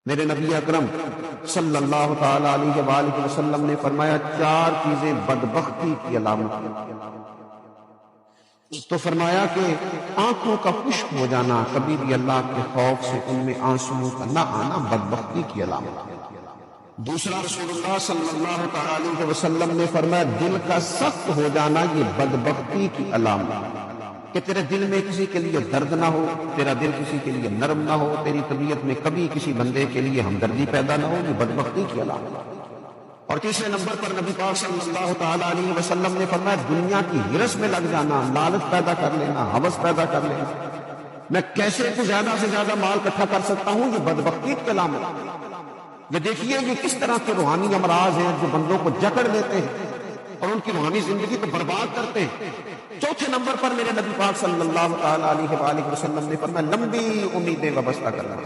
میرے نبی اکرم صلی اللہ تعالی علیہ وآلہ وسلم نے فرمایا 4 چیزیں بدبختی کی علامت ہیں۔ تو فرمایا کہ آنکھوں کا خشک ہو جانا، کبھی بھی اللہ کے خوف سے ان میں آنسوؤں کا نہ آنا بدبختی کی علامت ہے۔ دوسرا، رسول اللہ صلی اللہ تعالی علیہ وسلم نے فرمایا دل کا سخت ہو جانا یہ بدبختی کی علامت ہے، کہ تیرے دل میں کسی کے لیے درد نہ ہو، تیرا دل کسی کے لیے نرم نہ ہو، تیری طبیعت میں کبھی کسی بندے کے لیے ہمدردی پیدا نہ ہو، یہ بدبختی کی علامت ہے۔ اور تیسرے نمبر پر نبی پاک صلی اللہ تعالی علیہ وسلم نے فرمایا دنیا کی ہرس میں لگ جانا، لالچ پیدا کر لینا، ہوس پیدا کر لینا، میں کیسے تو زیادہ سے زیادہ مال اکٹھا کر سکتا ہوں، یہ بدبختی کی علامت ہے۔ یہ دیکھیے یہ کس طرح کے روحانی امراض ہیں جو بندوں کو جکڑ لیتے ہیں اور ان کی روحانی زندگی کو برباد کرتے ہیں۔ چوتھے نمبر پر میرے نبی پاک صلی اللہ تعالی علیہ وآلہ وسلم نے فرمایا لمبی امیدیں وابستہ کرنا۔